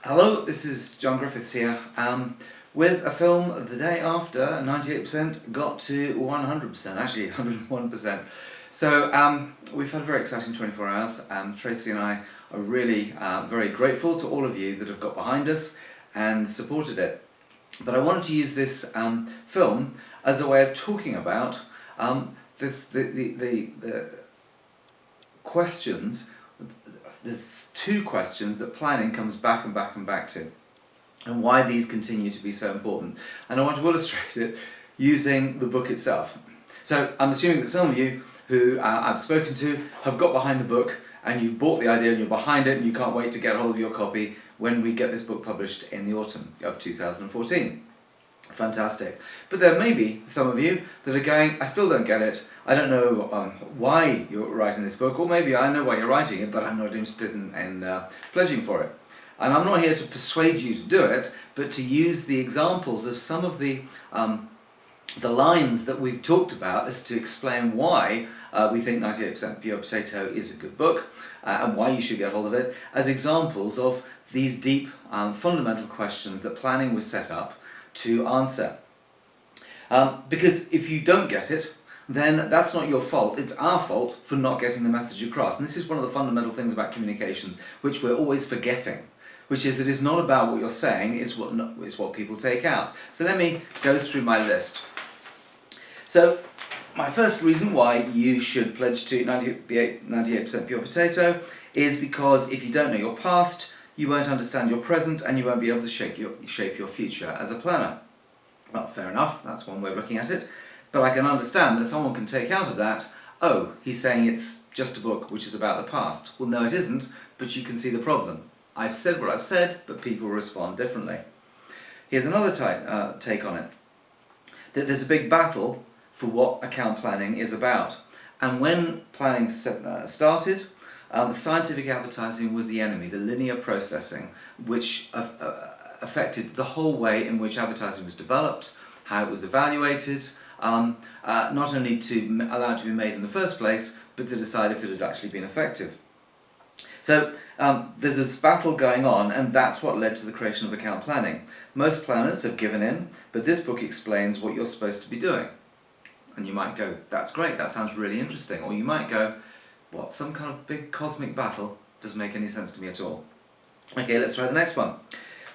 Hello, this is John Griffiths here, with a film the day after 98% got to 100%, actually 101%. So we've had a very exciting 24 hours. Tracy and I are really very grateful to all of you that have got behind us and supported it. But I wanted to use this film as a way of talking about the questions. There's two questions that planning comes back and back and back to, and why these continue to be so important. And I want to illustrate it using the book itself. So I'm assuming that some of you who I've spoken to have got behind the book and you've bought the idea and you're behind it and you can't wait to get hold of your copy when we get this book published in the autumn of 2014. Fantastic. But there may be some of you that are going, I still don't get it, I don't know why you're writing this book, or maybe I know why you're writing it, but I'm not interested in pledging for it. And I'm not here to persuade you to do it, but to use the examples of some of the lines that we've talked about as to explain why we think 98% Pure Potato is a good book, and why you should get hold of it, as examples of these deep fundamental questions that planning was set up to answer. Because if you don't get it, then that's not your fault, it's our fault for not getting the message across. And this is one of the fundamental things about communications, which we're always forgetting, which is that it's not about what you're saying, it's what people take out. So let me go through my list. So my first reason why you should pledge to 98% Pure Potato is because if you don't know your past, you won't understand your present, and you won't be able to shape your future as a planner. Well, fair enough, that's one way of looking at it. But I can understand that someone can take out of that, oh, he's saying it's just a book which is about the past. Well, no, it isn't, but you can see the problem. I've said what I've said, but people respond differently. Here's another take on it. That there's a big battle for what account planning is about. And when planning started, scientific advertising was the enemy, the linear processing, which affected the whole way in which advertising was developed, how it was evaluated, not only to allow it to be made in the first place, but to decide if it had actually been effective. So there's this battle going on, and that's what led to the creation of account planning. Most planners have given in, but this book explains what you're supposed to be doing. And you might go, that's great, that sounds really interesting. Or you might go, what, some kind of big cosmic battle? Doesn't make any sense to me at all. Okay, let's try the next one.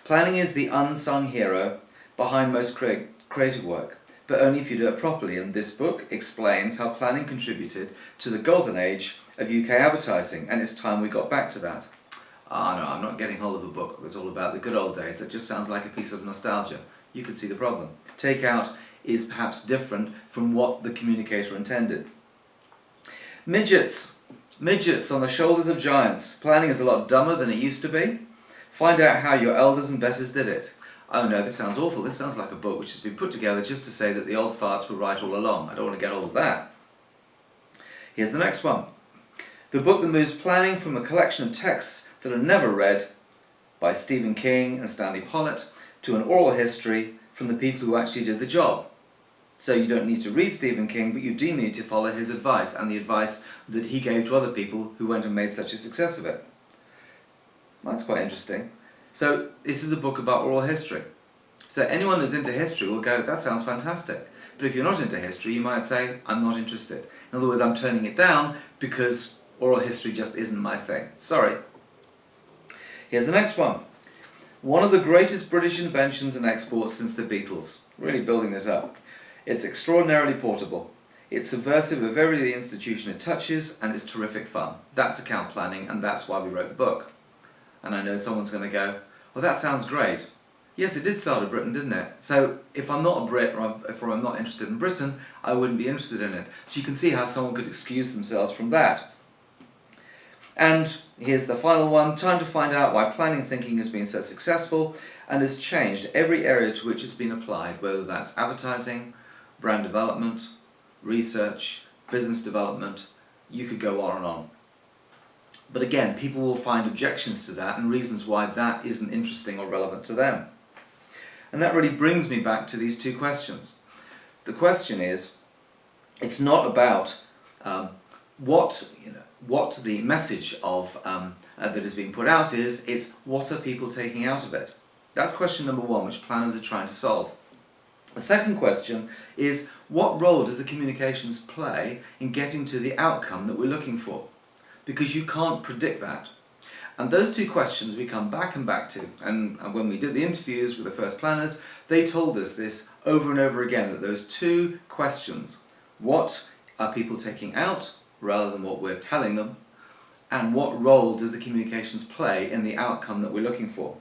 Planning is the unsung hero behind most creative work, but only if you do it properly, and this book explains how planning contributed to the golden age of UK advertising, and it's time we got back to that. No, I'm not getting hold of a book that's all about the good old days. That just sounds like a piece of nostalgia. You can see the problem. Takeout is perhaps different from what the communicator intended. Midgets on the shoulders of giants. Planning is a lot dumber than it used to be. Find out how your elders and betters did it. Oh no, this sounds awful. This sounds like a book which has been put together just to say that the old farts were right all along. I don't want to get hold of that. Here's the next one. The book that moves planning from a collection of texts that are never read by Stephen King and Stanley Pollitt to an oral history from the people who actually did the job. So you don't need to read Stephen King, but you do need to follow his advice and the advice that he gave to other people who went and made such a success of it. That's quite interesting. So this is a book about oral history. So anyone who's into history will go, that sounds fantastic. But if you're not into history, you might say, I'm not interested. In other words, I'm turning it down because oral history just isn't my thing. Sorry. Here's the next one. One of the greatest British inventions and exports since the Beatles. Really building this up. It's extraordinarily portable. It's subversive of every institution it touches, and it's terrific fun. That's account planning, and that's why we wrote the book. And I know someone's going to go, well, that sounds great. Yes, it did start in Britain, didn't it? So if I'm not a Brit, or if I'm not interested in Britain, I wouldn't be interested in it. So you can see how someone could excuse themselves from that. And here's the final one. Time to find out why planning thinking has been so successful and has changed every area to which it's been applied, whether that's advertising, brand development, research, business development. You could go on and on. But again, people will find objections to that and reasons why that isn't interesting or relevant to them. And that really brings me back to these two questions. The question is, it's not about what the message of that is being put out is, it's what are people taking out of it? That's question number one, which planners are trying to solve. The second question is, what role does the communications play in getting to the outcome that we're looking for? Because you can't predict that. And those two questions we come back and back to. And when we did the interviews with the first planners, they told us this over and over again, that those two questions, what are people taking out rather than what we're telling them, and what role does the communications play in the outcome that we're looking for?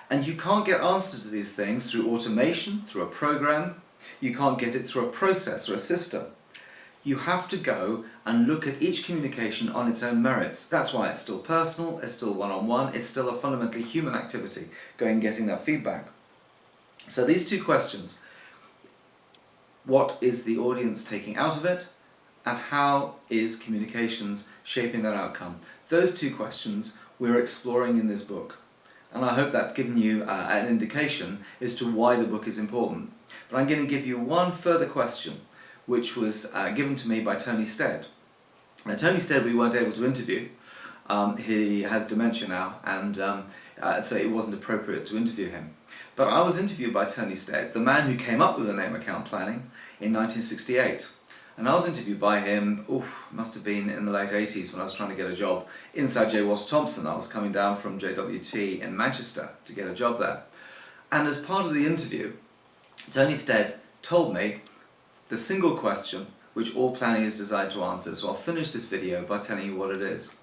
And you can't get answers to these things through automation, through a program. You can't get it through a process or a system. You have to go and look at each communication on its own merits. That's why it's still personal, it's still one-on-one, it's still a fundamentally human activity, going and getting that feedback. So these two questions, what is the audience taking out of it, and how is communications shaping that outcome? Those two questions we're exploring in this book. And I hope that's given you an indication as to why the book is important. But I'm going to give you one further question, which was given to me by Tony Stead. Now, Tony Stead we weren't able to interview. He has dementia now, and so it wasn't appropriate to interview him. But I was interviewed by Tony Stead, the man who came up with the name Account Planning in 1968. And I was interviewed by him, must have been in the late 80s, when I was trying to get a job inside J. Walter Thompson. I was coming down from JWT in Manchester to get a job there. And as part of the interview, Tony Stead told me the single question which all planning is designed to answer. So I'll finish this video by telling you what it is.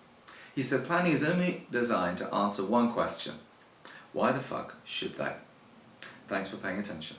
He said planning is only designed to answer one question. Why the fuck should they? Thanks for paying attention.